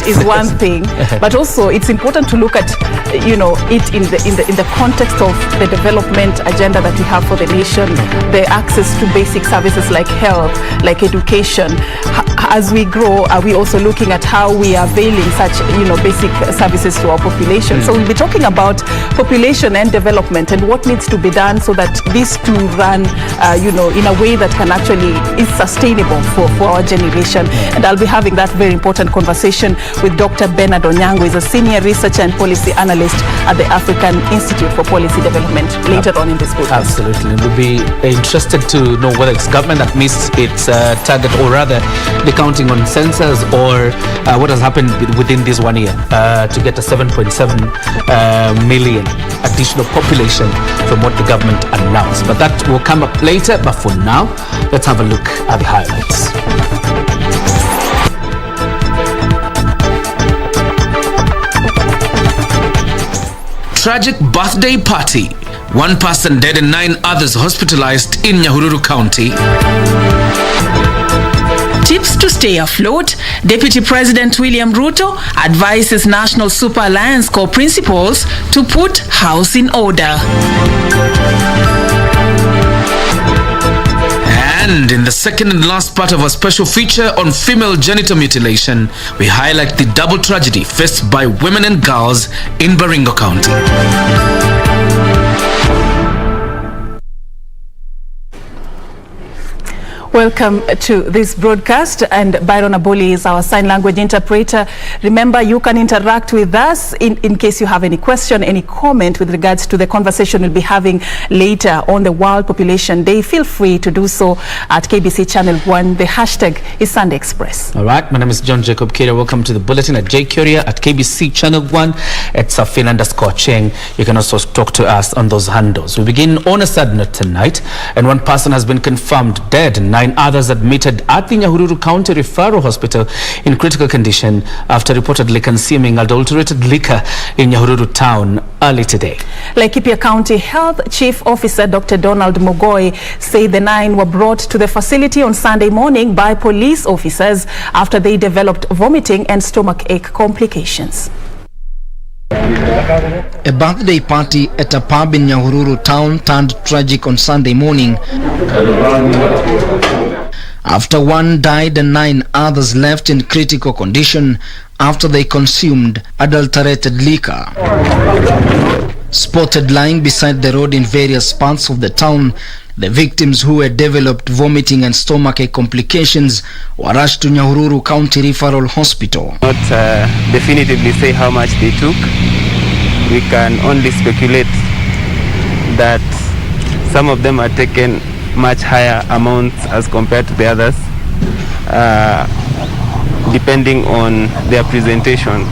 is one thing, but also it's important to look at, you know, it in the context of the development agenda that we have for the nation, the access to basic services like health, like education. As we grow, are we also looking at how we are availing such, you know, basic services to our population? So we'll be talking about population and development and what needs to be done so that these two run, you know, in a way that can actually is sustainable for our generation. And I'll be having that very important conversation with Dr. Bernard Onyango. He's a senior researcher and policy analyst at the African Institute for Policy Development later on in this program. Absolutely. We'll be interested to know whether it's government that missed its target, or rather the counting on census, or what has happened within this 1 year to get a 7.7 million additional population from what the government announced. But that will come up later. But for now, let's have a look at the highlights. Tragic birthday party. 1 person dead and 9 others hospitalized in Nyahururu County. Tips to stay afloat. Deputy President William Ruto advises National Super Alliance core principals to put house in order. And in the second and last part of our special feature on female genital mutilation, we highlight the double tragedy faced by women and girls in Baringo County. Welcome to this broadcast, and Byron Aboli is our sign language interpreter. Remember, you can interact with us in case you have any question, any comment with regards to the conversation we'll be having later on the World Population Day. Feel free to do so at KBC Channel 1. The hashtag is Sunday Express. All right, my name is John Jacob Kioria. Welcome to the bulletin at Kioria at KBC Channel 1 at Serfine _Achieng. You can also talk to us on those handles. We begin on a sad note tonight, and 1 person has been confirmed dead and 9 others admitted at the Nyahururu County Referral Hospital in critical condition after reportedly consuming adulterated liquor in Nyahururu town early today. Laikipia County Health Chief Officer Dr. Donald Mogoi said the 9 were brought to the facility on Sunday morning by police officers after they developed vomiting and stomachache complications. A birthday party at a pub in Nyahururu town turned tragic on Sunday morning after 1 died and 9 others left in critical condition after they consumed adulterated liquor. Spotted lying beside the road in various parts of the town, the victims, who had developed vomiting and stomachache complications, were rushed to Nyahururu County Referral Hospital. Not definitively say how much they took. We can only speculate that some of them are taken much higher amounts as compared to the others, depending on their presentations.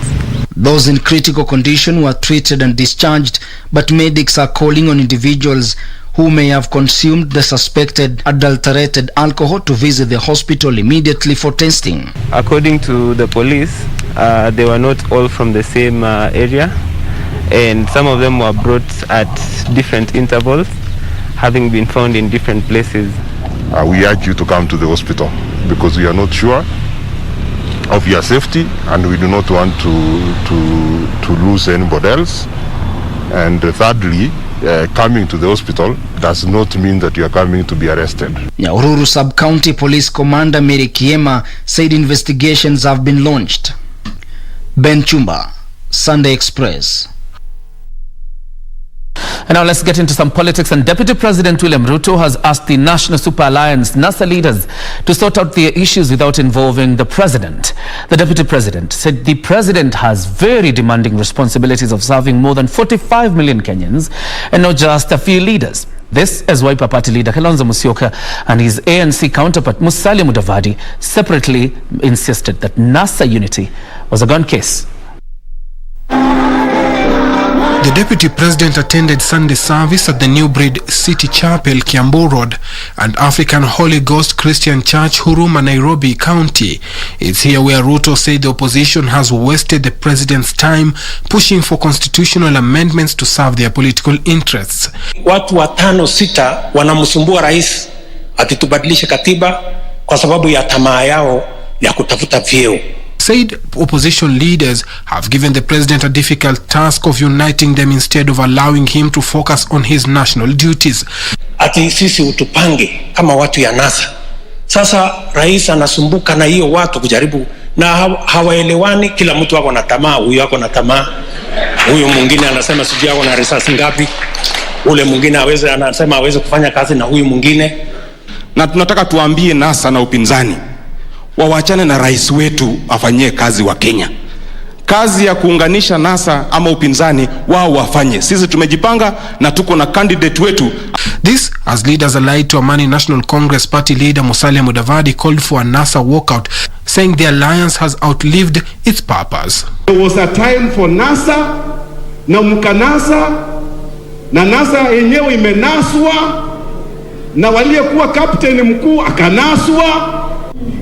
Those in critical condition were treated and discharged, but medics are calling on individuals who may have consumed the suspected adulterated alcohol to visit the hospital immediately for testing. According to the police, they were not all from the same area, and some of them were brought at different intervals, having been found in different places. We urge you to come to the hospital because we are not sure of your safety, and we do not want to lose anybody else. And thirdly, coming to the hospital does not mean that you are coming to be arrested. Nyahururu Sub-County Police Commander Mary Kiema said investigations have been launched. Ben Chumba, Sunday Express. And now let's get into some politics. And Deputy President William Ruto has asked the National Super Alliance NASA leaders to sort out their issues without involving the president. The Deputy President said the president has very demanding responsibilities of serving more than 45 million Kenyans and not just a few leaders. This as Wiper Party leader Kalonzo Musyoka and his ANC counterpart Musalia Mudavadi separately insisted that NASA unity was a gone case. The Deputy President attended Sunday service at the New Breed City Chapel, Kiambu Road, and African Holy Ghost Christian Church, Huruma, Nairobi County. It's here where Ruto said the opposition has wasted the president's time pushing for constitutional amendments to serve their political interests. Watu 5-6 wanamsumbua rais ati tubadilishe katiba kwa sababu ya tamaa yao ya kutafuta vyeo. Said opposition leaders have given the president a difficult task of uniting them instead of allowing him to focus on his national duties. Ati sisi utupange kama watu ya NASA. Sasa rais anasumbuka na hiyo watu kujaribu na hawaelewani, kila mtu wako na tamaa, huyu wako na tamaa. Huyu mwingine anasema sijui wako na risasi ngapi. Ule mwingine anasema hawezi kufanya kazi na huyu mwingine. Na tunataka tuambie NASA na upinzani wawachane na rais wetu afanyie kazi wa Kenya. Kazi ya kuunganisha NASA ama upinzani wao wafanye. Sisi tumejipanga na tuko na candidate wetu. This as leaders allied to Amani National Congress party leader Musalia Mudavadi called for a NASA walkout, saying the alliance has outlived its purpose. There was a time for NASA na mkanasa na NASA yenyewe imenaswa na waliyekuwa captain mkuu akanaswa.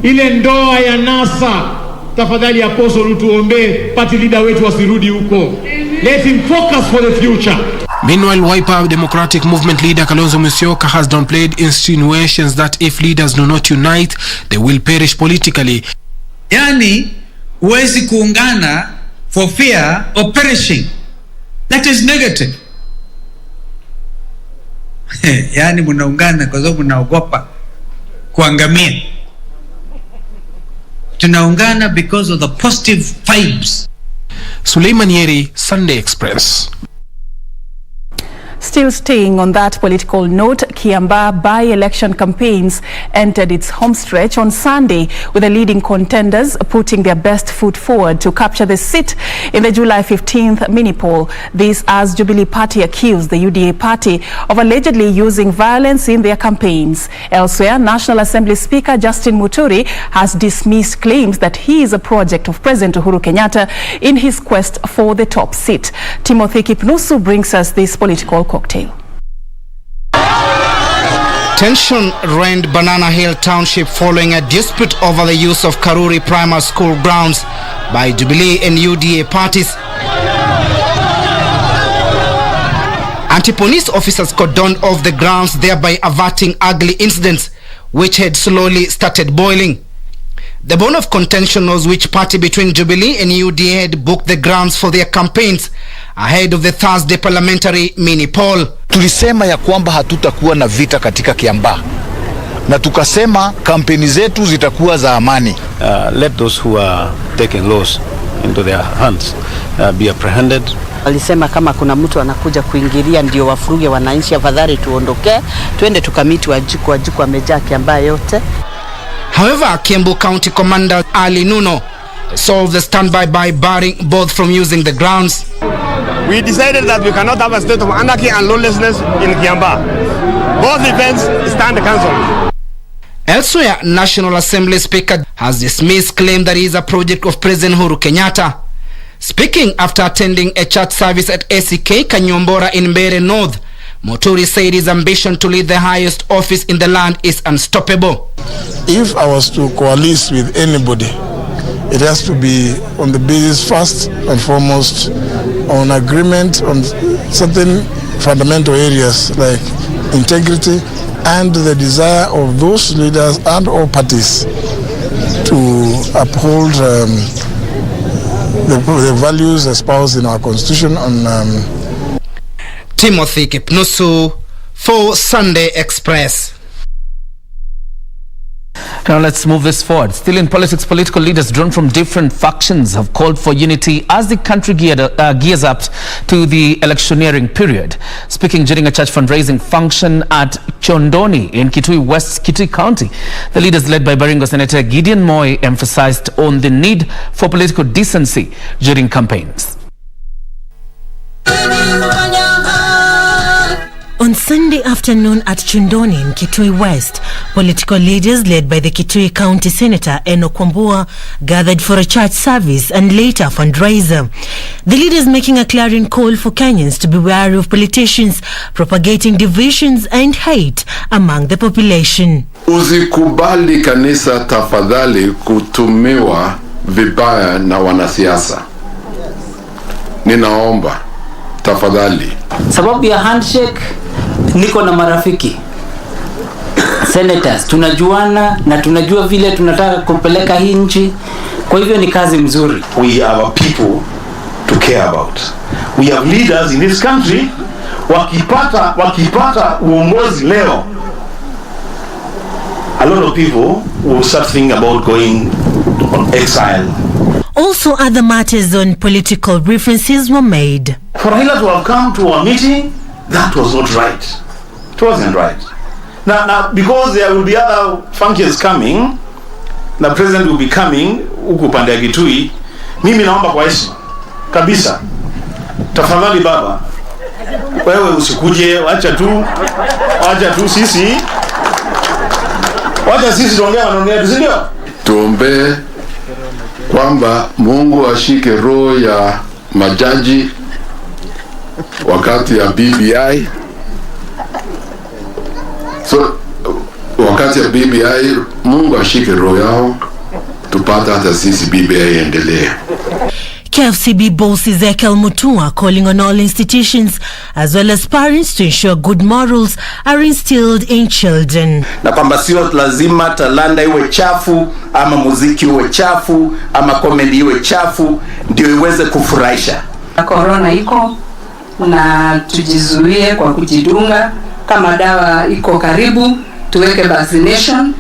Ile ndoa ya NASA, tafadhali Apostle tuombe party leader wetu wasirudi huko. Let him focus for the future. Meanwhile, Wiper Democratic Movement leader Kalonzo Musyoka has downplayed insinuations that if leaders do not unite, they will perish politically. Yani, huwezi kuungana for fear of perishing. That is negative. Yani munaungana kwa sababu mnaogopa kuangamia. Tunaungana because of the positive vibes. Suleiman Yeri, Sunday Express. Still staying on that political note, Kiambaa by-election campaigns entered its home stretch on Sunday, with the leading contenders putting their best foot forward to capture the seat in the July 15th mini-poll. This as Jubilee Party accused the UDA party of allegedly using violence in their campaigns. Elsewhere, National Assembly Speaker Justin Muturi has dismissed claims that he is a project of President Uhuru Kenyatta in his quest for the top seat. Timothy Kipnusu brings us this political cocktail. Tension reigned Banana Hill Township following a dispute over the use of Karuri Primary School grounds by Jubilee and UDA parties. Anti-police officers cordoned off the grounds, thereby averting ugly incidents which had slowly started boiling. The bone of contention was which party between Jubilee and UDA had booked the grounds for their campaigns ahead of the Thursday parliamentary mini-poll. Tulisema ya kwamba hatutakuwa na vita katika Kiambaa, na tukasema kampeni zetu zitakuwa za amani. Let those who are taking laws into their hands be apprehended. Alisema kama kuna mtu anakuja kuingilia ndio wafuruge wananchi, afadhali tuondoke, twende tukamiti Wajiku amejaa Kiambaa yote. However, Kiambu County Commander Ali Nuno solved the standby by barring both from using the grounds. We decided that we cannot have a state of anarchy and lawlessness in Kiambaa. Both events stand cancelled. Elsewhere, National Assembly Speaker has dismissed claim that he is a project of President Uhuru Kenyatta. Speaking after attending a church service at ACK Kanyombora in Mbeere North, Muturi said his ambition to lead the highest office in the land is unstoppable. If I was to coalesce with anybody, it has to be on the basis first and foremost on agreement on certain fundamental areas like integrity and the desire of those leaders and all parties to uphold the values espoused in our constitution on Timothy Kipnusu for Sunday Express. Now let's move this forward. Still in politics, political leaders drawn from different factions have called for unity as the country gears up to the electioneering period. Speaking during a church fundraising function at Chondoni in Kitui West, Kitui County, the leaders led by Baringo Senator Gideon Moi emphasized on the need for political decency during campaigns. On Sunday afternoon at Chundoni in Kitui West, political leaders led by the Kitui County Senator Eno Kwambua gathered for a church service and later fundraiser. The leaders making a clarion call for Kenyans to be wary of politicians propagating divisions and hate among the population. Usikubali kanisa tafadhali kutumiwa vibaya na wanasiasa. Ninaomba tafadhali. Sababu ya handshake niko na marafiki. senators tunajuana na tunajua vile tunataka kupeleka hii nchi, kwa hivyo ni kazi mzuri. We have a people to care about. We have leaders in this country wakipata uongozi leo, a lot of people will start thinking about going on exile. Also, other matters on political references were made. For Raila to have come to a meeting, that was not right. It wasn't right. Now, because there will be other functions coming, the president will be coming huku pande ya Kitui, mimi naomba kwa heshima kabisa, tafadhali baba, wewe usikuje, wacha tu sisi tuongea, si ndio? Tuombe kwamba Mungu ashike roho ya majaji wakati ya BBI. So wakati ya BBI Mungu ashike roho yao, tupate hata sisi BBI endelee. KFCB boss Ezekiel Mutua calling on all institutions as well as parents to ensure good morals are instilled in children. Na kwamba sio lazima talanta iwe chafu ama muziki iwe chafu ama comedy iwe chafu ndio iweze kufurahisha. Corona iko na tujizuie kwa kujidunga, kama dawa iko karibu tuweke vaccination.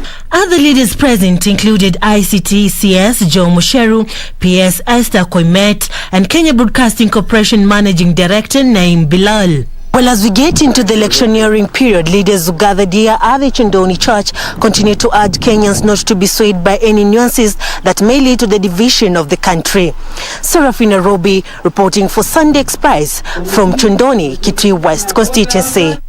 Other leaders present included ICT CS Joe Musheru, PS Esther Koimet, and Kenya Broadcasting Corporation Managing Director Naim Bilal. Well, as we get into the electioneering period, leaders who gathered here at the Chundoni Church continue to urge Kenyans not to be swayed by any nuances that may lead to the division of the country. Serfine Robi reporting for Sunday Express from Chundoni, Kitui West constituency.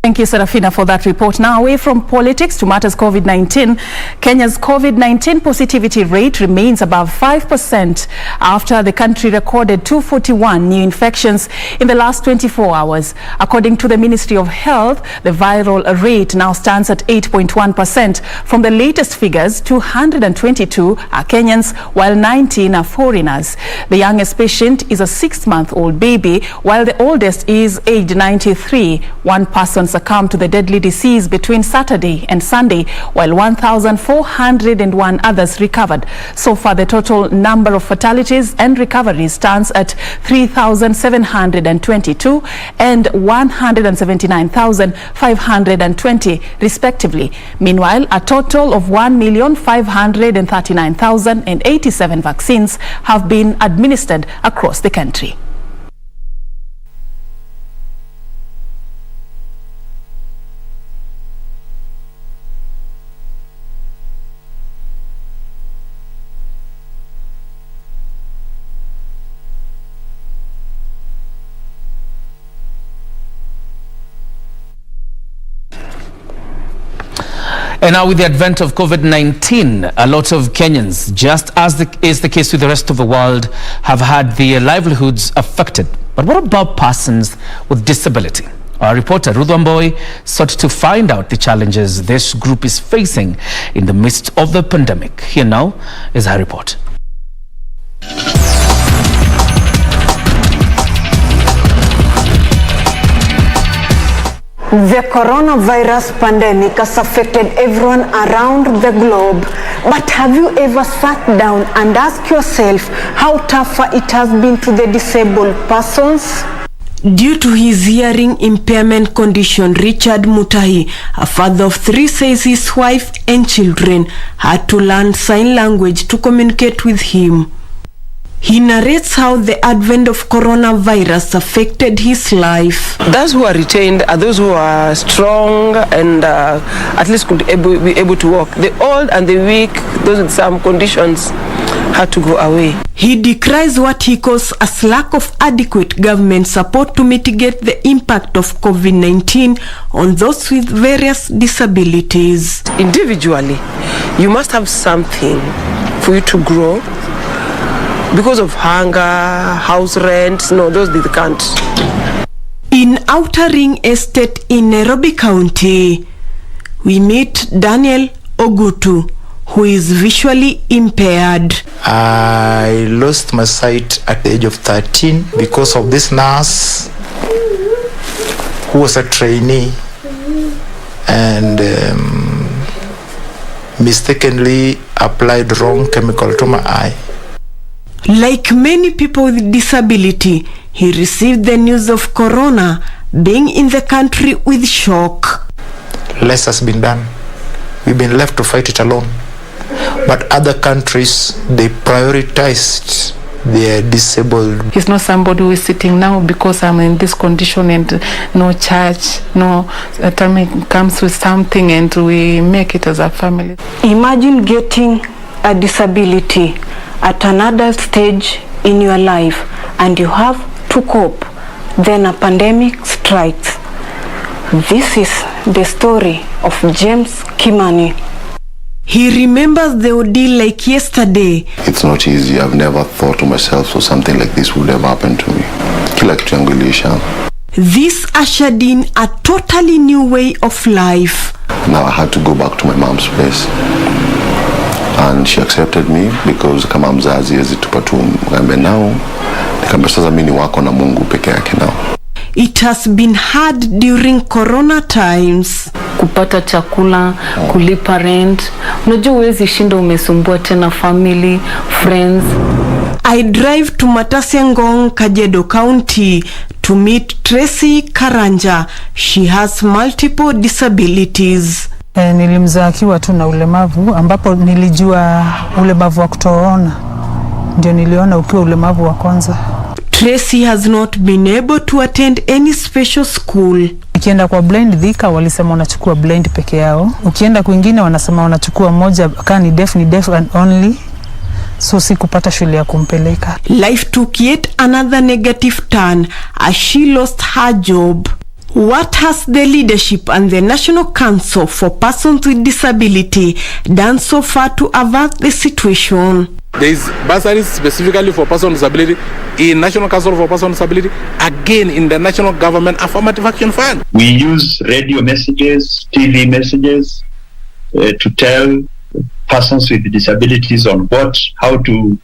Thank you, Serafina, for that report. Now, away from politics to matters COVID-19, Kenya's COVID-19 positivity rate remains above 5% after the country recorded 241 new infections in the last 24 hours. According to the Ministry of Health, the viral rate now stands at 8.1%. From the latest figures, 222 are Kenyans, while 19 are foreigners. The youngest patient is a 6-month-old baby, while the oldest is aged 93. One person succumbed to the deadly disease between Saturday and Sunday, while 1,401 others recovered. So far, the total number of fatalities and recoveries stands at 3,722 and 179,520 respectively. Meanwhile, a total of 1,539,087 vaccines have been administered across the country. And now with the advent of COVID-19, a lot of Kenyans, just as is the case with the rest of the world, have had their livelihoods affected. But what about persons with disability? Our reporter Ruth Wamboi sought to find out the challenges this group is facing in the midst of the pandemic. Here now is her report. The coronavirus pandemic has affected everyone around the globe. But have you ever sat down and asked yourself how tough it has been to the disabled persons? Due to his hearing impairment condition, Richard Mutahi, a father of 3, says his wife and children had to learn sign language to communicate with him. He narrates how the advent of coronavirus affected his life. Those who are retained are those who are strong and at least could be able to walk. The old and the weak, those with some conditions, had to go away. He decries what he calls a lack of adequate government support to mitigate the impact of COVID-19 on those with various disabilities. Individually, you must have something for you to grow. Because of hunger, house rent, no, those they can't. In Outer Ring Estate in Nairobi County, we meet Daniel Ogutu, who is visually impaired. I lost my sight at the age of 13 because of this nurse who was a trainee and mistakenly applied wrong chemical to my eye. Like many people with disability, he received the news of corona being in the country with shock. Less has been done. We've been left to fight it alone. But other countries, they prioritized their disabled. He's not somebody who is sitting now because I'm in this condition and no church, no time comes with something and we make it as a family. Imagine getting a disability at another stage in your life and you have to cope. Then a pandemic strikes. This is the story of James Kimani. He remembers the ordeal like yesterday. It's not easy. I've never thought to myself so something like this would ever happen to me. Kila kitu yangu iliisha. This ushered in a totally new way of life. Now I had to go back to my mom's place. And she accepted me because kama mzazi hawezi tupa tu ngambe nao. Nikamwambia sasa mimi ni wako na Mungu peke yake nao. It has been hard during corona times. Kupata chakula, kulipa rent. Unajua huwezi shinda umesumbua tena family, friends. I drive to Matasiangong, Kajiado County to meet Tracy Karanja. She has multiple disabilities. Nilimzaa akiwa tu na ulemavu ambapo nilijua ulemavu wa kutoona. Ndio niliona ukiwa ulemavu wa kwanza. Tracy has not been able to attend any special school. Ukienda kwa blind Thika walisema wanachukua blind peke yao. Ukienda kwingine wanasema wanachukua moja kama ni deaf and only. So sikupata shule ya kumpeleka. Life took yet another negative turn as she lost her job. What has the leadership and the National Council for Persons with Disability done so far to avert the situation? There is bursaries specifically for persons with disability in National Council for Persons with Disability, again in the National Government Affirmative Action Fund. We use radio messages, TV messages to tell persons with disabilities on how to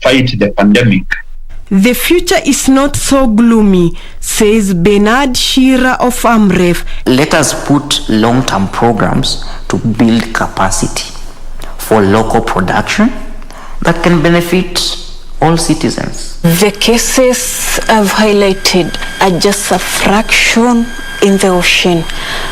fight the pandemic. The future is not so gloomy, says Bernard Shira of Amref. Let us put long-term programs to build capacity for local production that can benefit all citizens. The cases I've highlighted are just a fraction in the ocean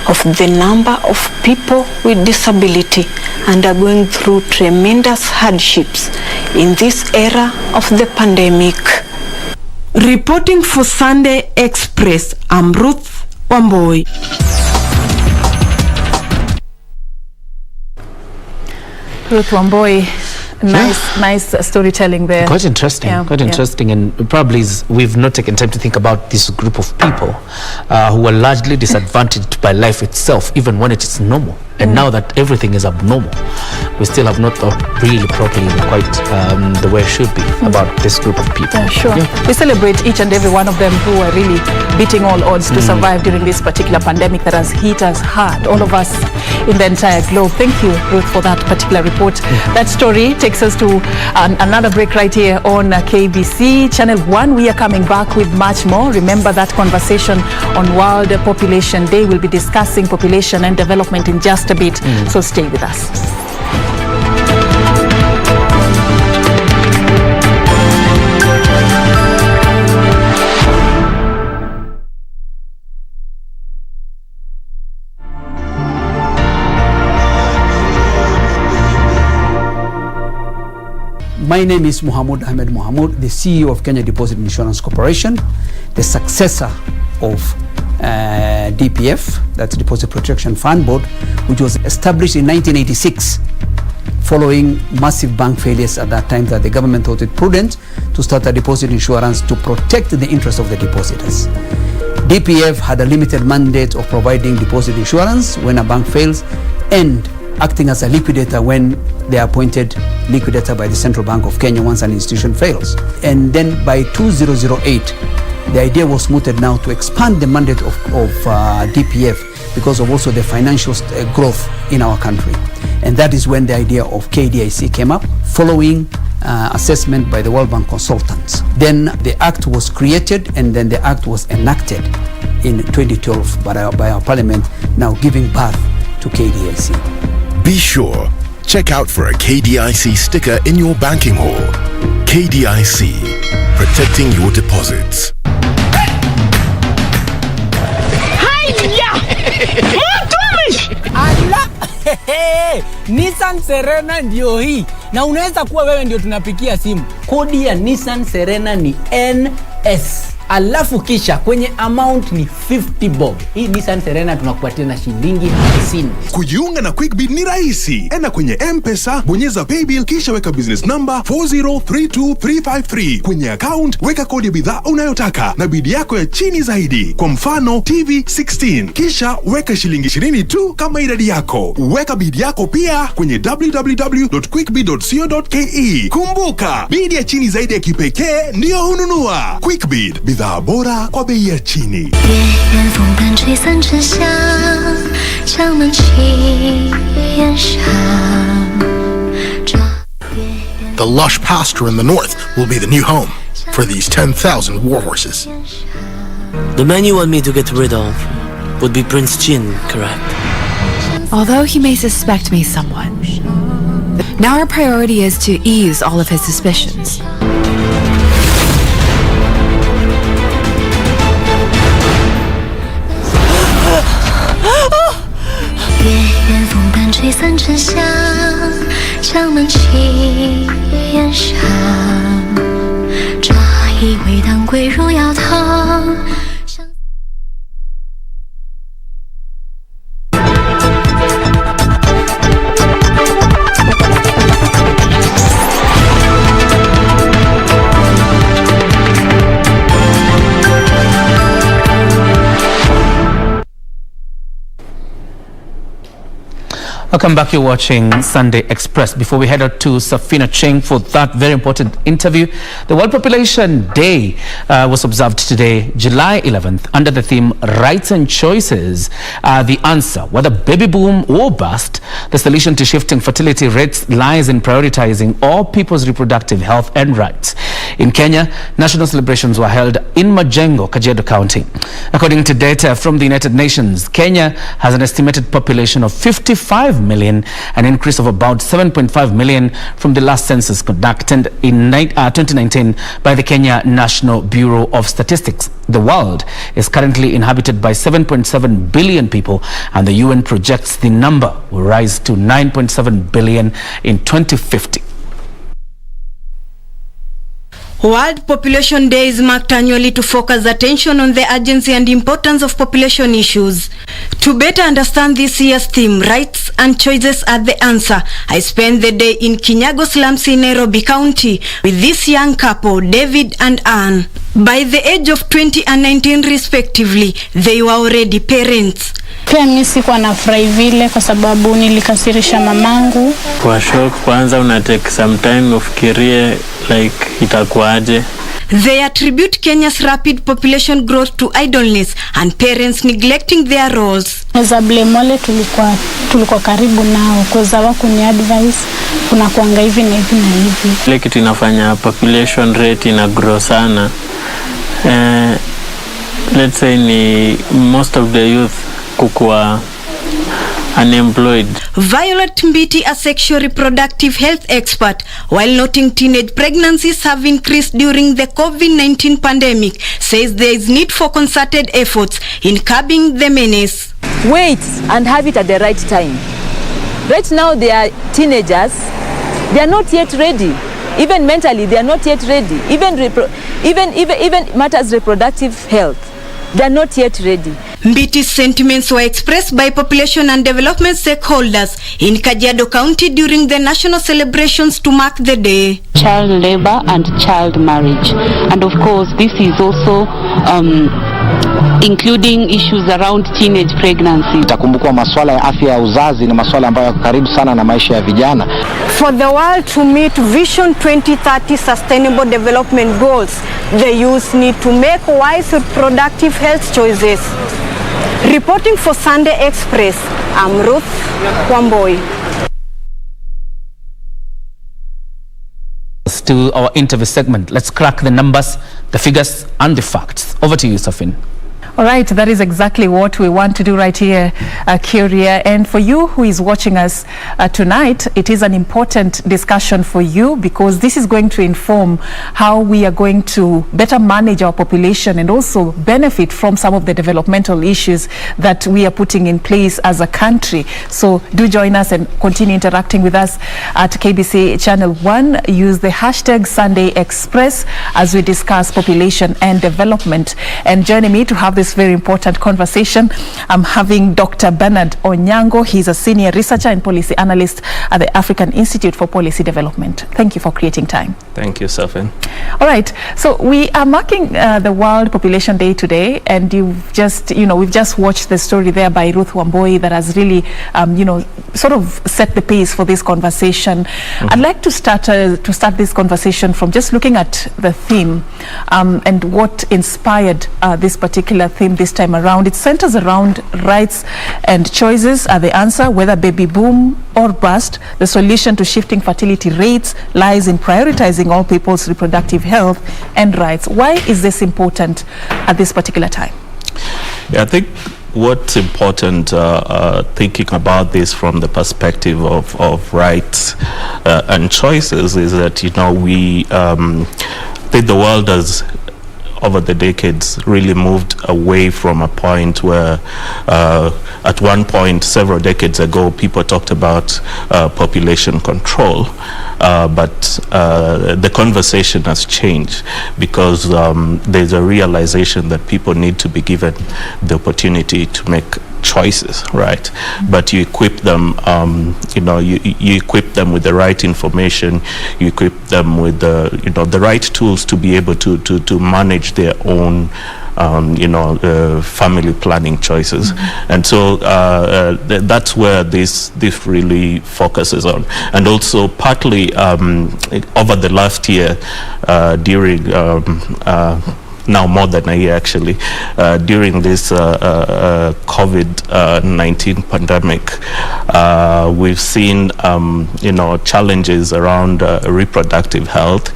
of the number of people with disability and are going through tremendous hardships in this era of the pandemic. Reporting for Sunday Express, I'm Ruth Wamboi. Ruth Wamboi, nice storytelling there. Quite interesting, interesting, and probably we've not taken time to think about this group of people who are largely disadvantaged by life itself, even when it is normal. And now that everything is abnormal, we still have not thought really properly quite the way it should be about this group of people. Yeah, sure. Yeah. We celebrate each and every one of them who are really beating all odds to survive during this particular pandemic that has hit us hard, all of us in the entire globe. Thank you, Ruth, for that particular report. That story takes us to another break right here on KBC Channel 1. We are coming back with much more. Remember that conversation on World Population Day. We'll be discussing population and development in just a bit, so stay with us. My name is Mohamud Ahmed Mohamud, the CEO of Kenya Deposit Insurance Corporation, the successor of DPF, that's Deposit Protection Fund Board, which was established in 1986 following massive bank failures at that time, that the government thought it prudent to start a deposit insurance to protect the interests of the depositors. DPF had a limited mandate of providing deposit insurance when a bank fails and acting as a liquidator when they are appointed liquidator by the Central Bank of Kenya once an institution fails. And then by 2008, the idea was mooted now to expand the mandate of DPF because of also the financial growth in our country. And that is when the idea of KDIC came up, following assessment by the World Bank consultants. Then the act was created and then the act was enacted in 2012 by our parliament, now giving birth to KDIC. Be sure, check out for a KDIC sticker in your banking hall. KDIC, protecting your deposits. Ala! Nissan Serena ndio hii. Na unaweza kuwa wewe ndio tunapikia simu. Kodi ya Nissan Serena ni NS. Alafu kisha kwenye amount ni 50 bob. Hii Nissan Serena tunakupatia na shilingi 50. Kujiunga na QuickBid ni rahisi. Enda kwenye M-Pesa, bonyeza paybill kisha weka business number 4032353. Kwenye account weka kodi ya bidhaa unayotaka na bidi yako ya chini zaidi. Kwa mfano TV 16. Kisha weka shilingi 20 tu kama idadi yako. Weka bidi yako pia kwenye www.quickbid.co.ke. Kumbuka, bidi ya chini zaidi ya kipekee ndio hununua. QuickBid, bidhaa bora kwa bei ya chini. The lush pasture in the north will be the new home for these 10,000 warhorses. The man you want me to get rid of would be Prince Jin, correct? Although he may suspect me somewhat, now our priority is to ease all of his suspicions. Welcome back. You're watching Sunday Express. Before we head out to Serfine Achieng for that very important interview, the World Population Day was observed today, July 11th, under the theme Rights and Choices are the answer. Whether baby boom or bust, the solution to shifting fertility rates lies in prioritizing all people's reproductive health and rights. In Kenya, national celebrations were held in Majengo, Kajiado County. According to data from the United Nations, Kenya has an estimated population of 55 million, an increase of about 7.5 million from the last census conducted in 2019 by the Kenya National Bureau of Statistics. The world is currently inhabited by 7.7 billion people, and the UN projects the number will rise to 9.7 billion in 2050. World Population Day is marked annually to focus attention on the urgency and importance of population issues. To better understand this year's theme, rights and choices are the answer, I spent the day in Kinyago slums in Nairobi County with this young couple, David and Anne. By the age of 20 and 19 respectively, they were already parents. Pia mimi sikuwa nafurahi vile kwa sababu nilikasirisha mamangu. Kwa shock kwanza una take some time ufikirie like itakuaje. They attribute Kenya's rapid population growth to idleness and parents neglecting their roles. Za blame wale tulikuwa karibu nao kwa wako ni advice kuna kuanga hivi na hivi na hivi. Ile kitu inafanya population rate ina grow sana. Let's say ni most of the youth kukua unemployed. Violet Mbiti, a sexual reproductive health expert, while noting teenage pregnancies have increased during the COVID-19 pandemic, says there is need for concerted efforts in curbing the menace. Wait and have it at the right time. Right now they are teenagers, they are not yet ready. Even mentally they are not yet ready. Even matters reproductive health, they are not yet ready. Mbiti's sentiments were expressed by population and development stakeholders in Kajiado County during the national celebrations to mark the day. Child labor and child marriage. And of course, this is also including issues around teenage pregnancy. Itakumbukwa masuala ya afya ya uzazi ni masuala ambayo yako karibu sana na maisha ya vijana. For the world to meet Vision 2030 Sustainable Development Goals, the youth need to make wise reproductive health choices. Reporting for Sunday Express, I'm Ruth Wamboi. To our interview segment, let's crack the numbers, the figures and the facts. Over to you, Serfine. All right, that is exactly what we want to do right here, Kioria. And for you who is watching us tonight, it is an important discussion for you because this is going to inform how we are going to better manage our population and also benefit from some of the developmental issues that we are putting in place as a country. So do join us and continue interacting with us at KBC Channel 1. Use the hashtag Sunday Express as we discuss population and development. And joining me to have this very important conversation, I'm having Dr. Bernard Onyango. He's a senior researcher and policy analyst at the African Institute for Policy Development. Thank you for creating time. Thank you, Serfine. All right, so we are marking the World Population Day today, and we've just watched the story there by Ruth Wamboi that has really, sort of set the pace for this conversation. I'd like to start this conversation from just looking at the theme and what inspired this particular theme this time around. It centers around rights and choices are the answer, whether baby boom or bust. The solution to shifting fertility rates lies in prioritizing all people's reproductive health and rights. Why is this important at this particular time? Yeah, I think what's important, thinking about this from the perspective of rights and choices, is that we think the world has, over the decades, really moved away from a point where at one point several decades ago people talked about population control, but the conversation has changed because there's a realization that people need to be given the opportunity to make choices, right? But you equip them, you equip them with the right information, you equip them with the right tools to be able to manage their own family planning choices. And so that's where this really focuses on. And also partly over the last year, during now more than a year actually, during this COVID-19 pandemic, we've seen challenges around reproductive health.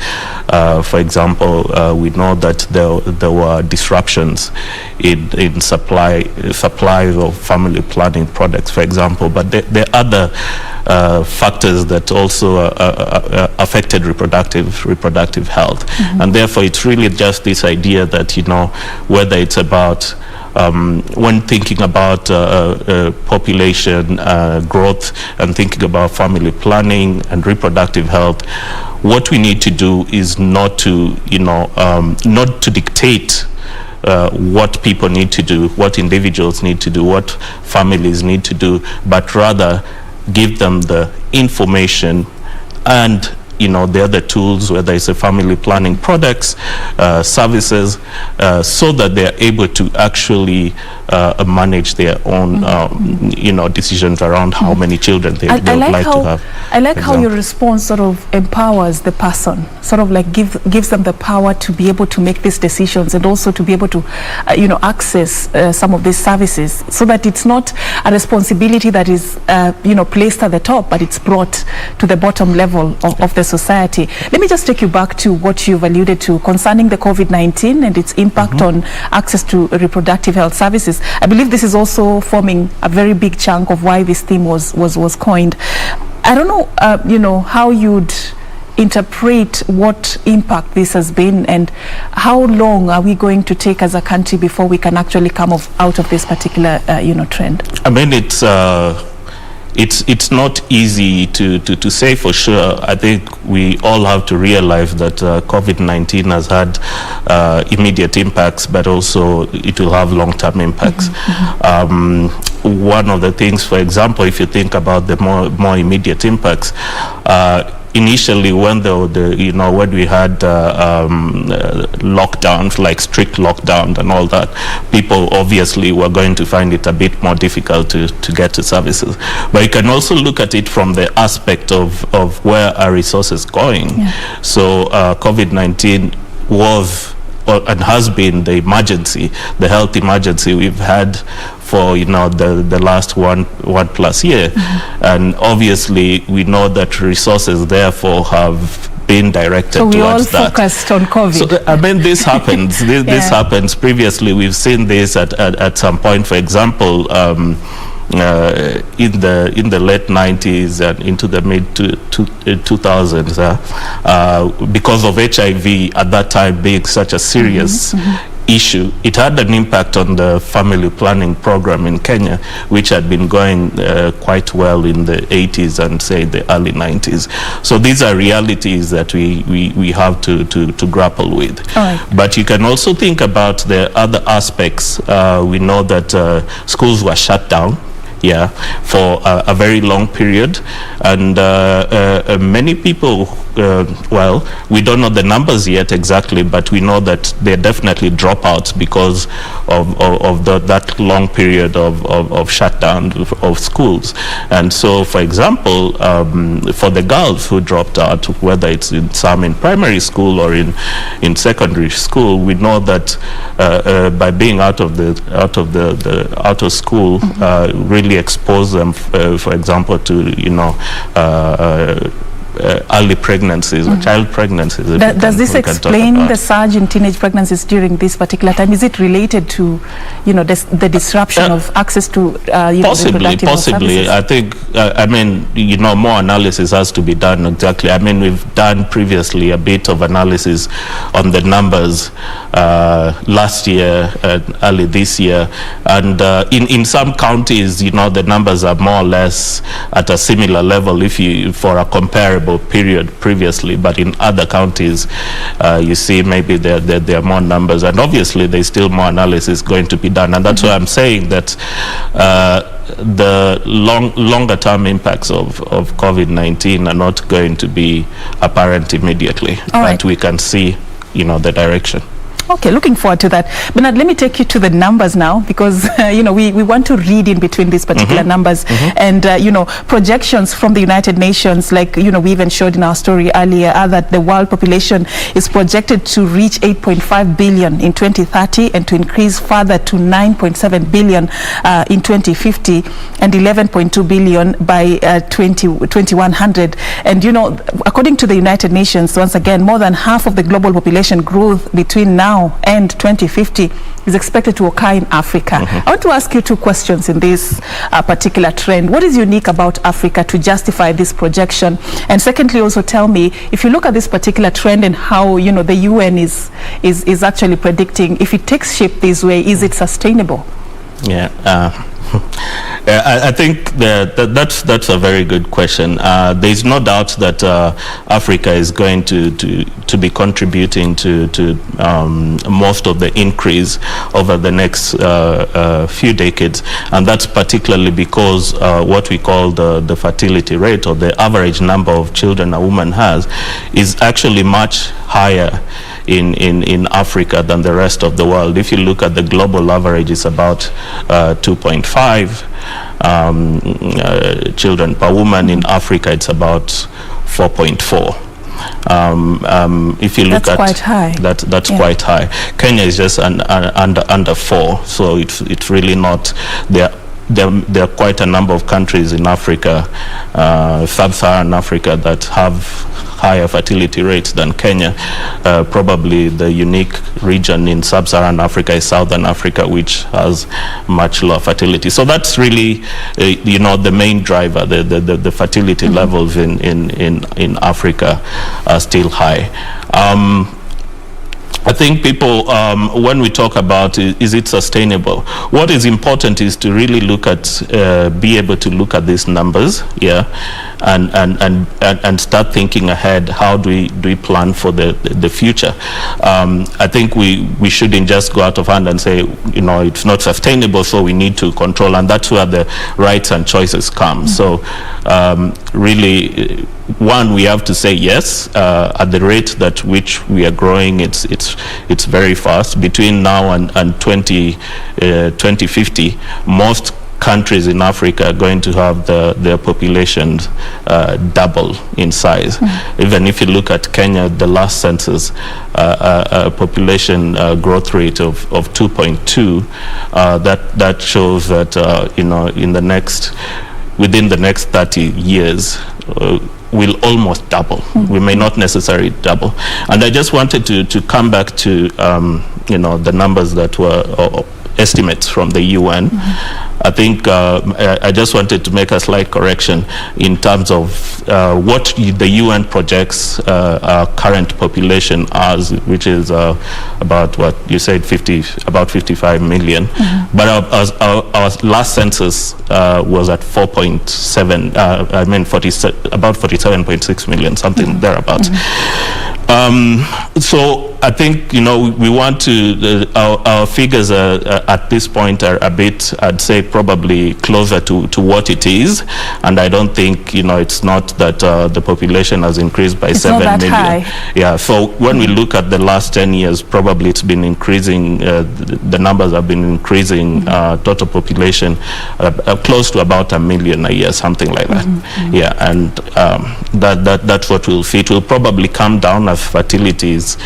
For example, we know that there were disruptions in supply of family planning products, for example, but there are other factors that also affected reproductive health. And therefore it's really just this idea that whether it's about when thinking about population growth and thinking about family planning and reproductive health, what we need to do is not to dictate what people need to do, what individuals need to do, what families need to do, but rather give them the information and the other tools, whether it's a family planning products, services, so that they're able to actually manage their own, decisions around how many children they would like to have. I like how your response sort of empowers the person, sort of like gives them the power to be able to make these decisions and also to be able to, access some of these services, so that it's not a responsibility that is, placed at the top, but it's brought to the bottom level of the society. Let me just take you back to what you've alluded to concerning the COVID-19 and its impact on access to reproductive health services. I believe this is also forming a very big chunk of why this theme was coined. I don't know, how you'd interpret what impact this has been, and how long are we going to take as a country before we can actually come out of this particular, trend? I mean, it's not easy to say for sure. I think we all have to realize that COVID-19 has had immediate impacts, but also it will have long-term impacts. One of the things, for example, if you think about the more immediate impacts, initially when when we had lockdowns, like strict lockdown and all that, people obviously were going to find it a bit more difficult to get to services. But you can also look at it from the aspect of where our resources going. So COVID-19 was and has been the health emergency we've had for the last one plus year. And obviously we know that resources therefore have being directed So we all towards that. focused on COVID. So, I mean, this happens. This happens. Previously, we've seen this at some point. For example, in the late 90s and into the mid 2000s, because of HIV at that time being such a serious issue, it had an impact on the family planning program in Kenya, which had been going quite well in the 80s and say the early 90s. So these are realities that we have to grapple with. But you can also think about the other aspects. We know that schools were shut down for a very long period, and many people, well, we don't know the numbers yet exactly, but we know that there are definitely dropouts because of that long period of shutdown of schools. And so, for example, for the girls who dropped out, whether it's some in primary school or in secondary school, we know that by being out of school really expose them, for example, to early pregnancies or child pregnancies. Does this explain the surge in teenage pregnancies during this particular time? Is it related to, the disruption of access to possibly. I think, more analysis has to be done. Exactly. I mean, we've done previously a bit of analysis on the numbers last year and early this year, and in some counties, the numbers are more or less at a similar level for a comparable period previously, but in other counties you see maybe there are more numbers, and obviously there's still more analysis going to be done, and that's why I'm saying that the longer term impacts of COVID-19 are not going to be apparent immediately, but we can see the direction. Okay, looking forward to that. Bernard, let me take you to the numbers now, because we want to read in between these particular numbers, and projections from the United Nations, like we even showed in our story earlier, are that the world population is projected to reach 8.5 billion in 2030 and to increase further to 9.7 billion in 2050 and 11.2 billion by 2100. And according to the United Nations, once again, more than half of the global population growth between now and 2050 is expected to occur in Africa. I want to ask you two questions in this particular trend. What is unique about Africa to justify this projection? And secondly, also tell me, if you look at this particular trend and how the UN is actually predicting, if it takes shape this way, is it sustainable? I think that's a very good question. There's no doubt that Africa is going to be contributing to most of the increase over the next few decades, and that's particularly because what we call the fertility rate, or the average number of children a woman has, is actually much higher in Africa than the rest of the world. If you look at the global average, it's about 2.5 children per woman. In Africa, it's about 4.4. If you look at quite high. That's quite high. Kenya is just under 4, so it's really not there. There are quite a number of countries in Africa, sub-Saharan Africa, that have higher fertility rates than Kenya. Probably the unique region in sub-Saharan Africa is Southern Africa, which has much lower fertility. So that's really, the main driver. The fertility levels in Africa are still high. I think people, when we talk about is it sustainable, what is important is to really look at, be able to look at these numbers, and start thinking ahead. How do we plan for the future? I think we shouldn't just go out of hand and say, it's not sustainable, so we need to control, and that's where the rights and choices come. So really, one, we have to say yes, at the rate that which we are growing, it's very fast. Between now and 2050, most countries in Africa are going to have their populations double in size. Even if you look at Kenya, the last census, a population growth rate of 2.2, that shows that within the next 30 years, will almost double. We may not necessarily double. And I just wanted to come back to the numbers that were estimates from the UN. I think I just wanted to make a slight correction in terms of what the UN projects our current population as, which is about what you said, about 55 million. But our last census was at 4.7. About 47.6 million, something thereabouts. So I think we want to our figures at this point are a bit, I'd say, probably closer to what it is, and I don't think it's not that the population has increased by 7 million. High. Yeah. So when we look at the last 10 years, probably it's been increasing. The numbers have been increasing. Total population close to about 1 million a year, something like that. Yeah, and that's what we'll see. It will probably come down as fertility is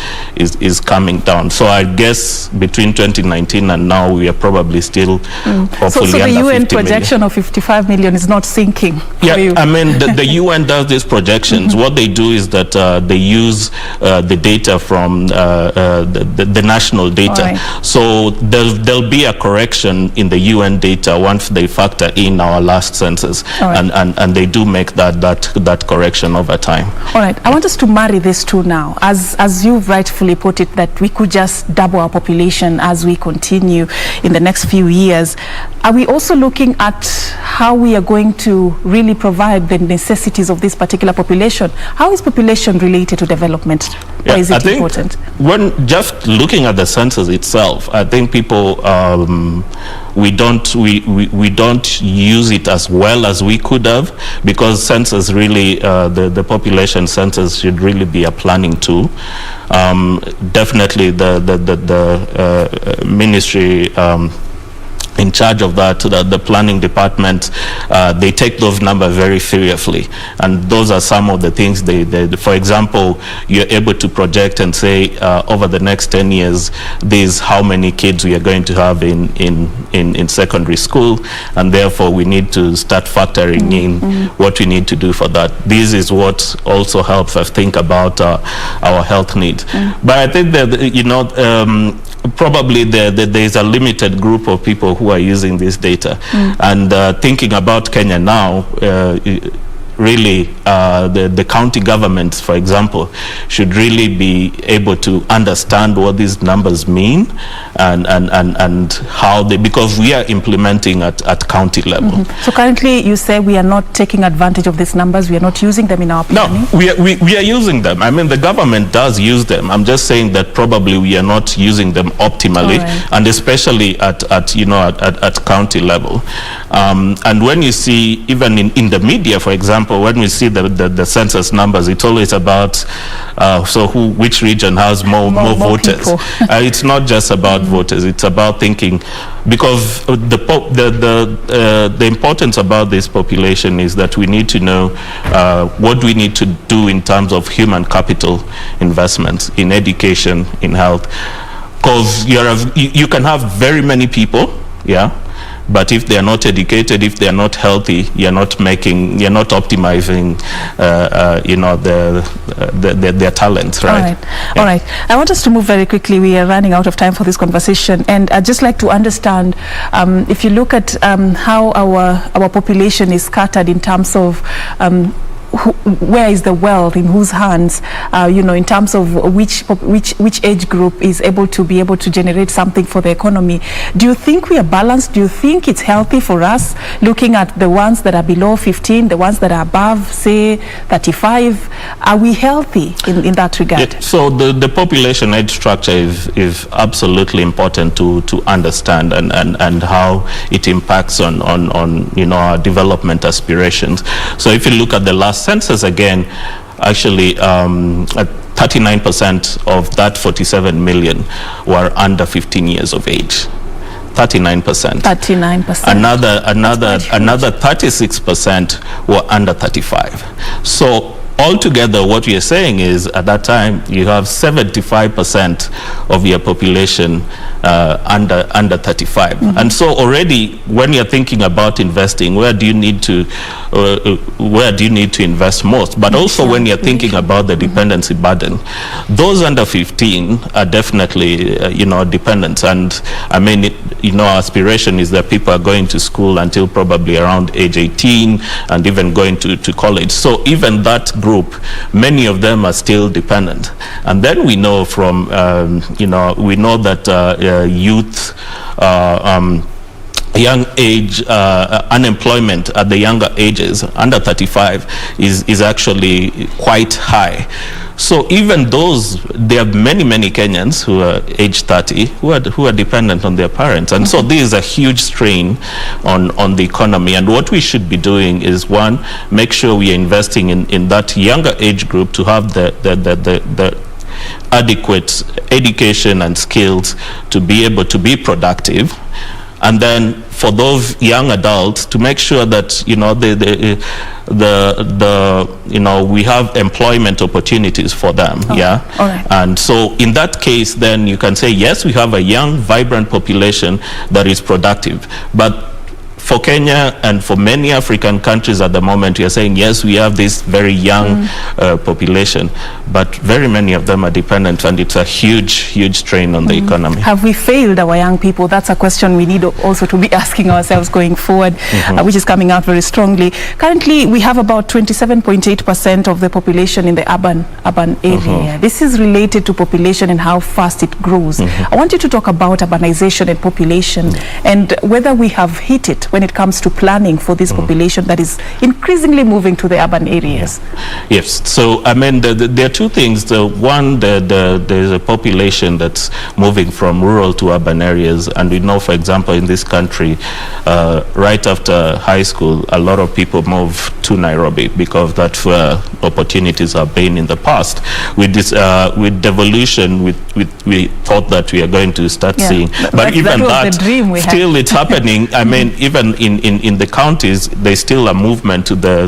coming down. So I guess between 2019 and now we are probably still hopefully so the under UN 50 projection million. of 55 million is not sinking for Yeah, you. I mean the UN does these projections. What they do is that they use the data from the national data. Right. So there'll be a correction in the UN data once they factor in our last census, Right. and they do make that correction over time. All right, I want us to marry these two now. As you've rightfully put it, that we could just double our population as we continue in the next few years. Are we also looking at how we are going to really provide the necessities of this particular population? How is population related to development? Why is it important? When just looking at the census itself, I think people we don't use it as well as we could have, because census really the population census should really be a planning tool. Definitely the ministry in charge of that, the planning department, they take those numbers very seriously, and those are some of the things they for example, you're able to project and say over the next 10 years this is how many kids we are going to have in secondary school, and therefore we need to start factoring in what we need to do for that. This is what also helps us think about our health needs. But I think that probably there is a limited group of people who are using this data, and thinking about Kenya now, really the county governments, for example, should really be able to understand what these numbers mean and how they, because we are implementing at county level. So currently you say we are not taking advantage of these numbers, we are not using them in our planning? No, we are using them. I mean, the government does use them. I'm just saying that probably we are not using them optimally, and especially at county level. And when you see, even in the media, for example, when we see the census numbers, it's always about which region has more voters. It's not just about voters, it's about thinking, because the importance about this population is that we need to know what we need to do in terms of human capital investments in education, in health, because you can have very many people, but if they are not educated, if they are not healthy, you're not optimizing, their talents, right? All right. I want us to move very quickly. We are running out of time for this conversation, and I'd just like to understand, if you look at how our population is scattered in terms of where is the wealth, in whose hands, in terms of which age group is able to generate something for the economy. Do you think we are balanced? Do you think it's healthy for us, looking at the ones that are below 15, the ones that are above, say, 35? Are we healthy in that regard? Yeah, so the population age structure is absolutely important to understand, and how it impacts on our development aspirations. So if you look at the last census again, actually 39% of that 47 million were under 15 years of age. 39%. 39%. Another 36% were under 35. So altogether, what we are saying is at that time you have 75% of your population under 35, and so already when you're thinking about investing, where do you need to invest most? But also when you're thinking about the dependency burden, those under 15 are definitely dependents, and I mean our aspiration is that people are going to school until probably around age 18 and even going to college. So even that group, many of them are still dependent. And then we know from we know that youth young age unemployment at the younger ages, under 35, is actually quite high. So even those, there are many Kenyans who are age 30 who are dependent on their parents, and so this is a huge strain on the economy. And what we should be doing is, one, make sure we are investing in that younger age group to have the adequate education and skills to be able to be productive. And then for those young adults, to make sure that we have employment opportunities for them. Yeah. All right. And so in that case, then you can say, yes, we have a young, vibrant population that is productive. But for Kenya and for many African countries at the moment, we are saying, yes, we have this very young population, but very many of them are dependent, and it's a huge strain on the economy. Have we failed our young people? That's a question we need also to be asking ourselves going forward, which is coming out very strongly. Currently, we have about 27.8% of the population in the urban area. This is related to population and how fast it grows. I want you to talk about urbanization and population and whether we have hit it when it comes to planning for this population that is increasingly moving to the urban areas. Yes, so I mean there are two things. One, there's a population that's moving from rural to urban areas, and we know, for example, in this country, right after high school, a lot of people move to Nairobi because that's where opportunities have been in the past. With this, with devolution, we thought that we are going to start seeing, but even that, still it's happening. I mean, even in the counties, there's still a movement to the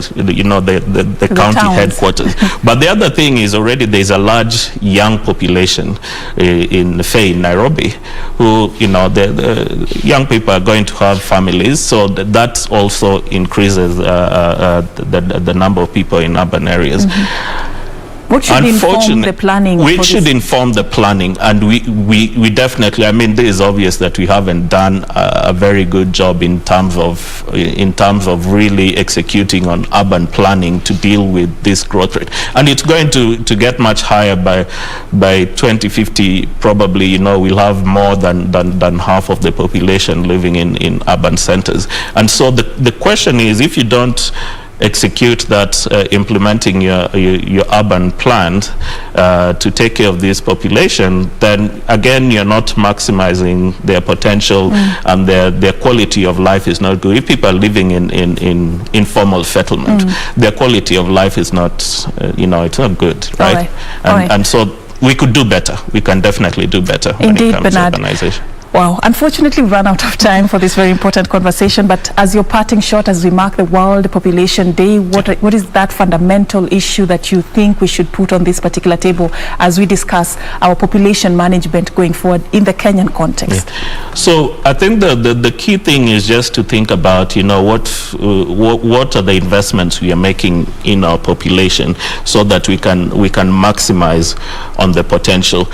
county headquarters. But the other thing is, already there's a large young population in Nairobi, who the young people are going to have families, so that also increases the number of people in urban areas. What should inform the planning? Which should inform the planning, and we definitely, I mean, it is obvious that we haven't done a very good job in terms of really executing on urban planning to deal with this growth rate, and it's going to get much higher by 2050. Probably, we'll have more than half of the population living in urban centers, and so the question is, if you don't execute that, implementing your urban plan to take care of this population, then again you're not maximizing their potential, and their quality of life is not good. If people are living in informal settlement, their quality of life is not, it's not good, right? And so we could do better. We can definitely do better when it comes to urbanization. Wow, unfortunately we've run out of time for this very important conversation, but as you're parting short, as we mark the World Population Day, what is that fundamental issue that you think we should put on this particular table as we discuss our population management going forward in the Kenyan context? So I think the key thing is just to think about, what are the investments we are making in our population so that we can maximize on the potential.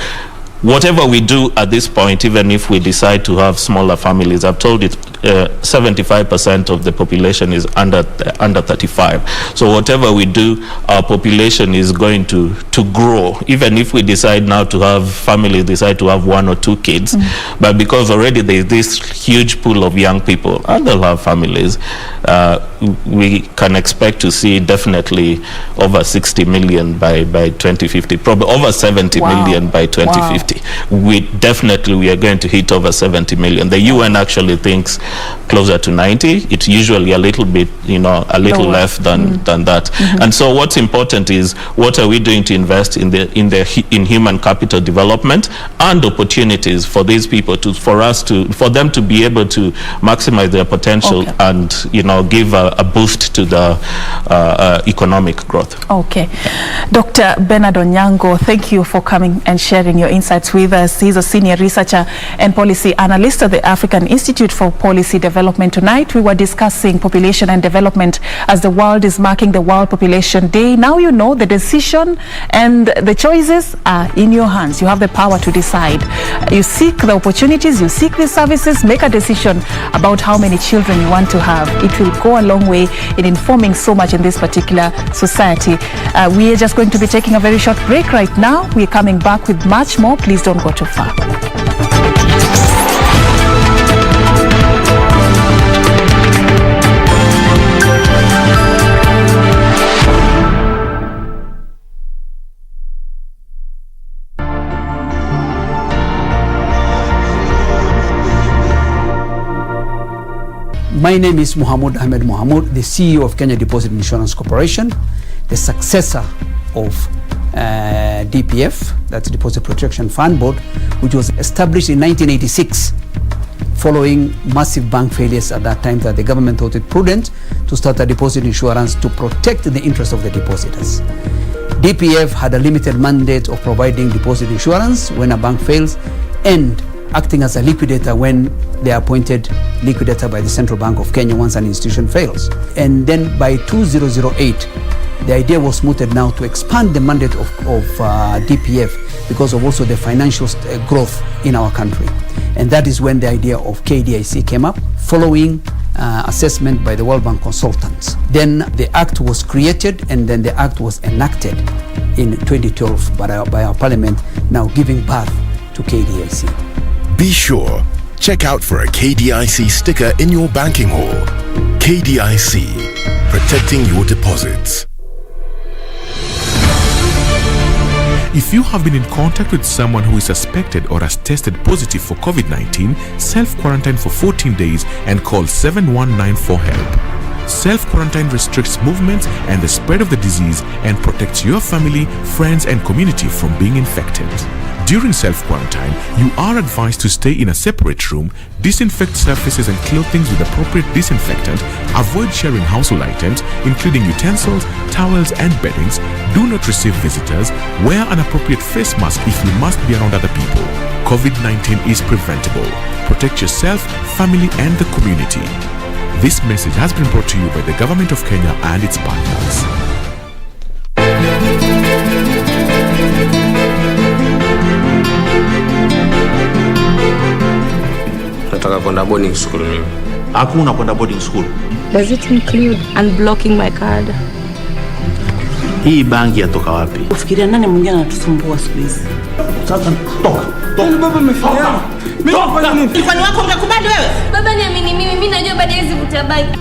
Whatever we do at this point, even if we decide to have smaller families, I've told it 75% of the population is under 35. So whatever we do, our population is going to grow. Even if we decide now to have families, decide to have 1 or 2 kids, but because already there is this huge pool of young people and they'll have families, we can expect to see definitely over 60 million by 2050, probably over 70 million by 2050. We are going to hit over 70 million. The UN actually thinks closer to 90. It's usually a little bit, a little less than that. And so what's important is, what are we doing to invest in human capital development and opportunities for these people for them to be able to maximize their potential and give a boost to the economic growth. Okay. Dr. Bernard Onyango, thank you for coming and sharing your insights with us. He's a senior researcher and policy analyst at the African Institute for Policy Development. Tonight we were discussing population and development as the world is marking the World Population Day. Now you know the decision and the choices are in your hands. You have the power to decide. You seek the opportunities, you seek the services, make a decision about how many children you want to have. It will go a long way in informing so much in this particular society. We are just going to be taking a very short break right now. We're coming back with much more. Please don't go too far. My name is Mohammed Ahmed Mohammed, the CEO of Kenya Deposit Insurance Corporation, the successor of DPF, that's Deposit Protection Fund Board, which was established in 1986 following massive bank failures at that time, that the government thought it prudent to start a deposit insurance to protect the interest of the depositors. DPF had a limited mandate of providing deposit insurance when a bank fails and acting as a liquidator when they are appointed liquidator by the Central Bank of Kenya once an institution fails. And then by 2008, the idea was mooted now to expand the mandate of DPF because of also the financial growth in our country. And that is when the idea of KDIC came up, following assessment by the World Bank consultants. Then the act was created, and then the act was enacted in 2012 by our parliament, now giving birth to KDIC. Be sure, check out for a KDIC sticker in your banking hall. KDIC, protecting your deposits. If you have been in contact with someone who is suspected or has tested positive for COVID-19, self-quarantine for 14 days and call 7194 for help. Self-quarantine restricts movement and the spread of the disease and protects your family, friends, and community from being infected. During self-quarantine, you are advised to stay in a separate room, disinfect surfaces and clothing with appropriate disinfectant, avoid sharing household items, including utensils, towels, and beddings, do not receive visitors, wear an appropriate face mask if you must be around other people. COVID-19 is preventable. Protect yourself, family, and the community. This message has been brought to you by the Government of Kenya and its partners. Nataka kwenda boarding school mimi. Hakuna kwenda boarding school. Does it include unblocking my card? Hii bangi yatoka wapi? Ufikiria nani mwingine anatusumbua siku hizi? Sasa toka. Toka baba umefanya. Mimi nafanya nini? Kwani wako ungekubali wewe? Baba niamini mimi najua baada ya hizi vutabaki.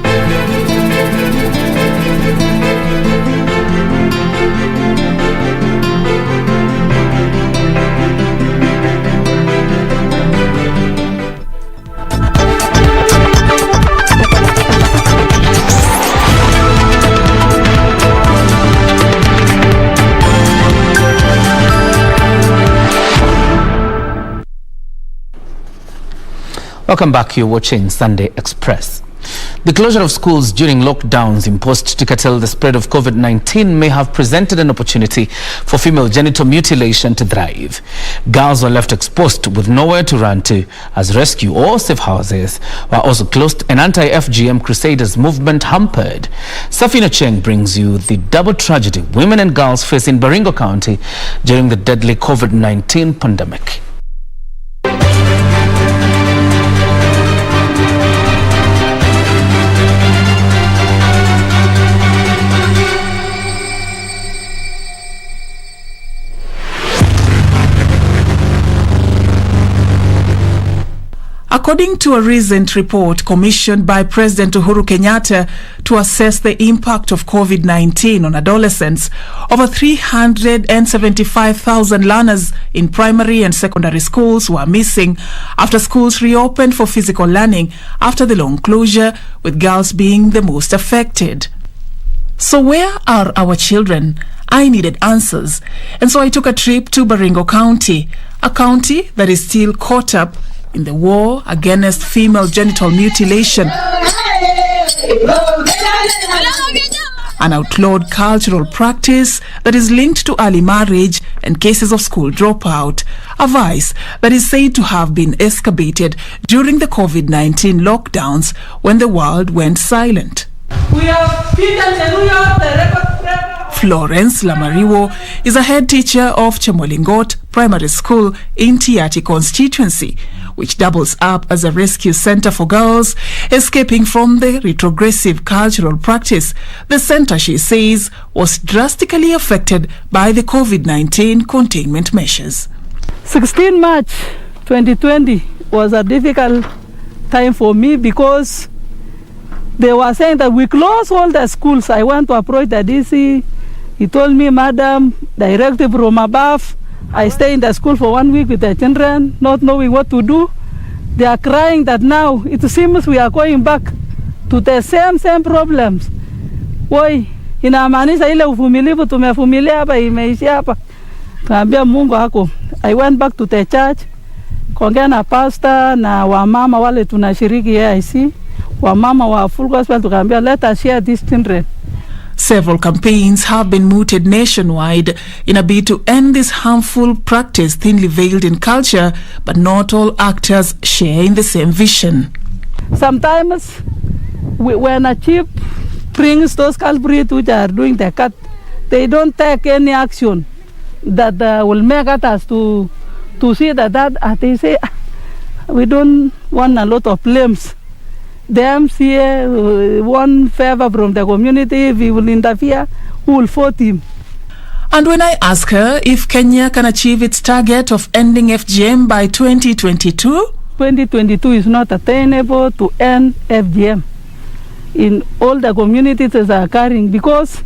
Welcome back. You're watching Sunday Express. The closure of schools during lockdowns imposed to curtail the spread of COVID-19 may have presented an opportunity for female genital mutilation to thrive. Girls were left exposed with nowhere to run to, as rescue or safe houses were also closed and anti-FGM crusaders movement hampered. Serfine Achieng brings you the double tragedy women and girls face in Baringo County during the deadly COVID-19 pandemic. According to a recent report commissioned by President Uhuru Kenyatta to assess the impact of COVID-19 on adolescents, over 375,000 learners in primary and secondary schools were missing after schools reopened for physical learning after the long closure, with girls being the most affected. So where are our children? I needed answers, and so I took a trip to Baringo County, a county that is still caught up in the war against female genital mutilation, an outlawed cultural practice that is linked to early marriage and cases of school dropout, a vice that is said to have been exacerbated during the COVID-19 lockdowns when the world went silent. Florence Lamariwo is a head teacher of Chemolingot Primary School in Tiati constituency, which doubles up as a rescue center for girls escaping from the retrogressive cultural practice. The center, she says, was drastically affected by the COVID-19 containment measures. 16 March 2020 was a difficult time for me because they were saying that we close all the schools. I went to approach the DC. He told me, Madam, directive from above. I stay in the school for 1 week with the children, not knowing what to do. They are crying that now it seems we are going back to the same problems. Woi, inamaanisha ile uvumilivu tumevumilia hapa imeishia hapa. Kaambia Mungu hako. I went back to the church, kuongea na pastor na wamama wale tunashiriki AIC, wamama wa Full Gospel, tukaambia let us share these children. Several campaigns have been mooted nationwide in a bid to end this harmful practice thinly veiled in culture, but not all actors share in the same vision. Sometimes when a chief brings those culprits which are doing the cut, they don't take any action that will make us to see that they say, we don't want a lot of blames. The MCA won favor from the community. If he will interfere, who will vote him? And when I ask her if Kenya can achieve its target of ending FGM by 2022? 2022 is not attainable to end FGM in all the communities that are occurring, because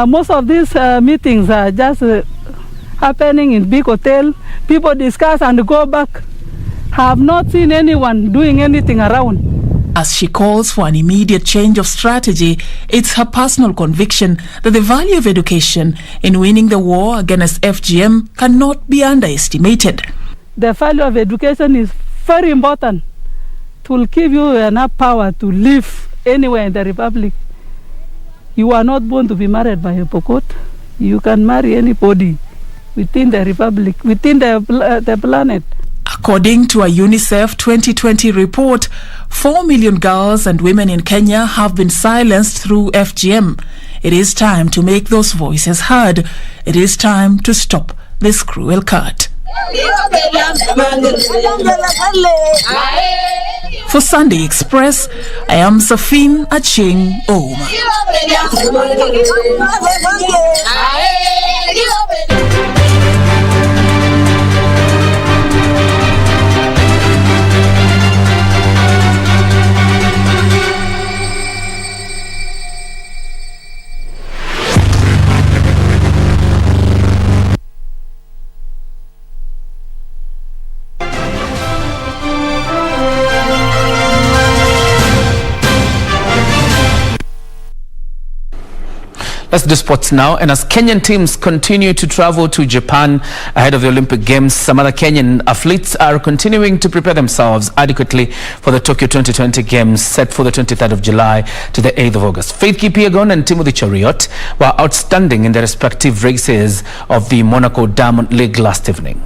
most of these meetings are just happening in big hotel. People discuss and go back. Have not seen anyone doing anything around. As she calls for an immediate change of strategy, it's her personal conviction that the value of education in winning the war against FGM cannot be underestimated. The value of education is very important. It will give you enough power to live anywhere in the Republic. You are not born to be married by a Pokot. You can marry anybody within the Republic, within the planet. According to a UNICEF 2020 report, 4 million girls and women in Kenya have been silenced through FGM. It is time to make those voices heard. It is time to stop this cruel cut. For Sunday Express, I am Serfine Achieng Oma. Let's do sports now. And as Kenyan teams continue to travel to Japan ahead of the Olympic Games, some other Kenyan athletes are continuing to prepare themselves adequately for the Tokyo 2020 Games set for the 23rd of July to the 8th of August. Faith Kipyegon and Timothy Cheruiyot were outstanding in their respective races of the Monaco Diamond League last evening.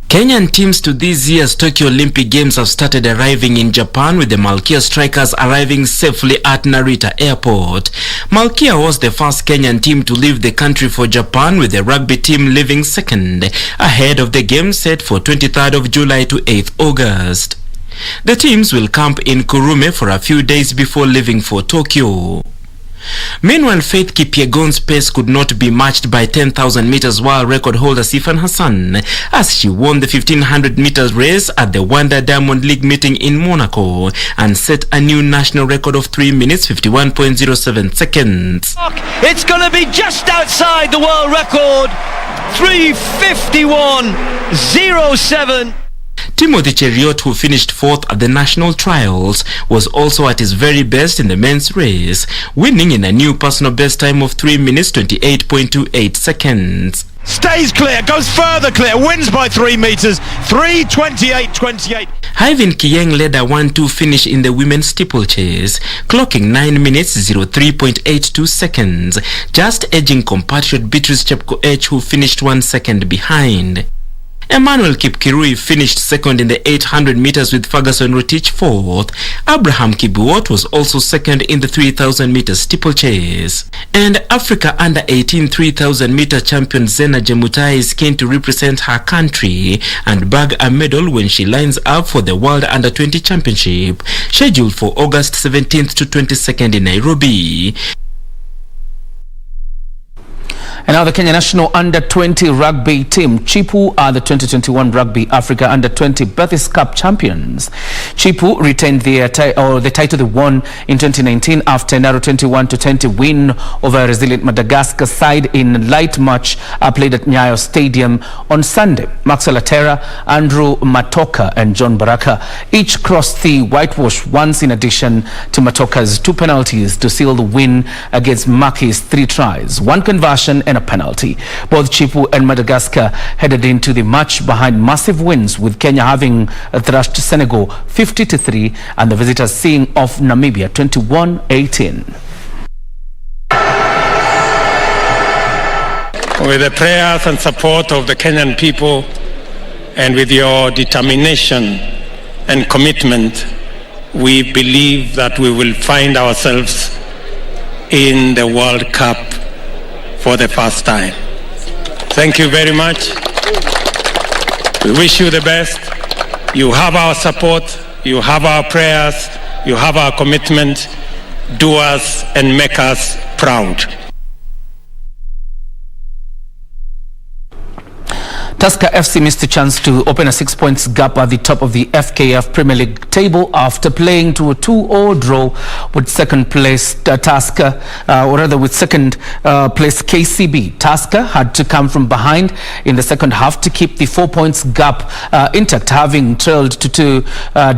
Kenyan teams to this year's Tokyo Olympic Games have started arriving in Japan, with the Malkia strikers arriving safely at Narita Airport. Malkia was the first Kenyan team to leave the country for Japan, with the rugby team leaving second, ahead of the games set for 23rd of July to 8th August. The teams will camp in Kurume for a few days before leaving for Tokyo. Meanwhile, Faith Kipyegon's pace could not be matched by 10,000 meters world record holder Serfine Hassan as she won the 1500 meters race at the Wanda Diamond League meeting in Monaco and set a new national record of 3 minutes 51.07 seconds. It's going to be just outside the world record, 3:51.07. Timothy Cheruiyot, who finished 4th at the national trials, was also at his very best in the men's race, winning in a new personal best time of 3 minutes 28.28 seconds. Stays clear, goes further clear, wins by 3 meters, 3:28.28. Hyvin Kieng led a 1-2 finish in the women's steeplechase, clocking 9 minutes 03.82 seconds, just edging compatriot Beatrice Chepkoech, who finished 1 second behind. Emmanuel Kipkirui finished second in the 800 meters with Ferguson Rotich 4th. Abraham Kibuot was also second in the 3,000 meters steeplechase. And Africa under 18 3,000 meter champion Zena Jemutai is keen to represent her country and bag a medal when she lines up for the World Under 20 Championship, scheduled for August 17th to 22nd in Nairobi. And now the Kenya National Under-20 rugby team, Chipu, are the 2021 Rugby Africa Under-20 Bethis Cup champions. Chipu retained the title they won in 2019 after a narrow 21-20 win over a resilient Madagascar side in light match played at Nyayo Stadium on Sunday. Maxwell Atera, Andrew Matoka and John Baraka each crossed the whitewash once, in addition to Matoka's 2 penalties to seal the win against Maki's 3 tries, 1 conversion and a penalty. Both Chipu and Madagascar headed into the match behind massive wins, with Kenya having thrashed Senegal 50-3 and the visitors seeing off Namibia 21-18. With the prayers and support of the Kenyan people and with your determination and commitment, we believe that we will find ourselves in the World Cup for the first time. Thank you very much. We wish you the best. You have our support, you have our prayers, you have our commitment. Do us and make us proud. Tusker FC missed a chance to open a 6-point gap at the top of the FKF Premier League table after playing to a 2-2 draw with second place Tusker, or rather with second place KCB. Tusker had to come from behind in the second half to keep the 4 points gap intact, having trailed to 2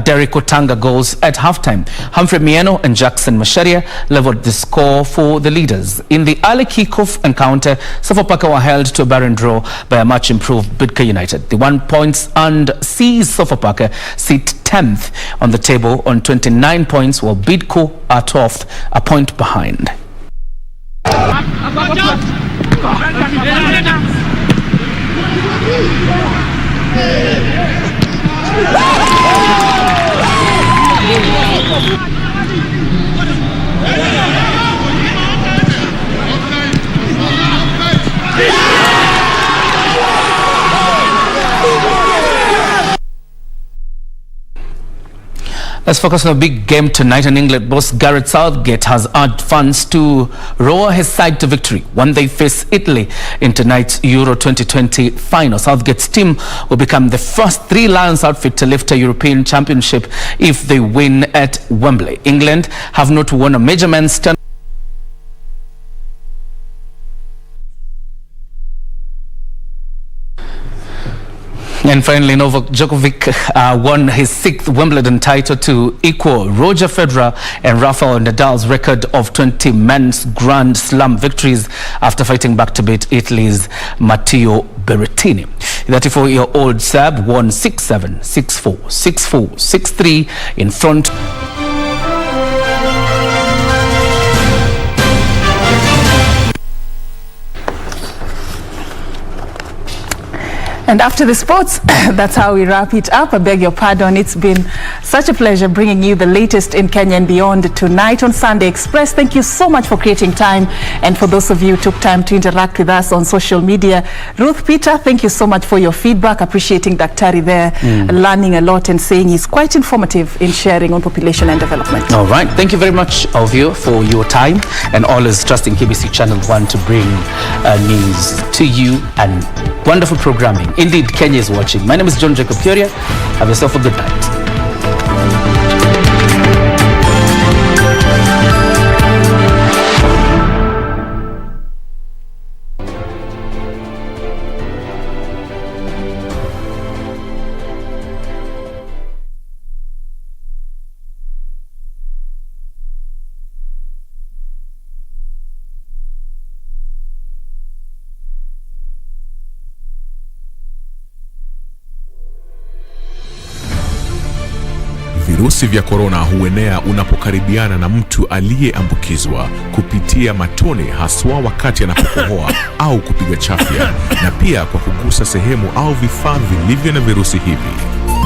Derek Otanga goals at halftime. Humphrey Mieno and Jackson Masharia leveled the score for the leaders. In the early kickoff encounter, Sofapaka were held to a barren draw by a much improved Bidco United. The 1 points and sees Sofapaka sit 10th on the table on 29 points, while Bidco are 12th, a point behind. Let's focus on a big game tonight. In England, boss Gareth Southgate has urged fans to roar his side to victory when they face Italy in tonight's Euro 2020 final. Southgate's team will become the first 3 Lions outfit to lift a European championship if they win at Wembley. England have not won a major men's tournament. And finally, Novak Djokovic won his 6th Wimbledon title to equal Roger Federer and Rafael Nadal's record of 20 men's Grand Slam victories after fighting back to beat Italy's Matteo Berrettini. The 34-year-old Serb won 6-7, 6-4, 6-4, 6-3 in front. And after the sports, that's how we wrap it up. I beg your pardon. It's been such a pleasure bringing you the latest in Kenya and beyond tonight on Sunday Express. Thank you so much for creating time, and for those of you who took time to interact with us on social media. Ruth Peter, thank you so much for your feedback. Appreciating Daktari there, learning a lot and saying he's quite informative in sharing on population and development. All right. Thank you very much, Ovio, for your time, and always trusting KBC Channel 1 to bring news to you and wonderful programming. Indeed, Kenya is watching. My name is John Jacob Kioria. Have yourself a good night. Virusi vya korona huenea unapokaribiana na mtu aliyeambukizwa kupitia matone, haswa wakati anapokohoa au kupiga chafya, na pia kwa kugusa sehemu au vifaa vilivyo na virusi hivi.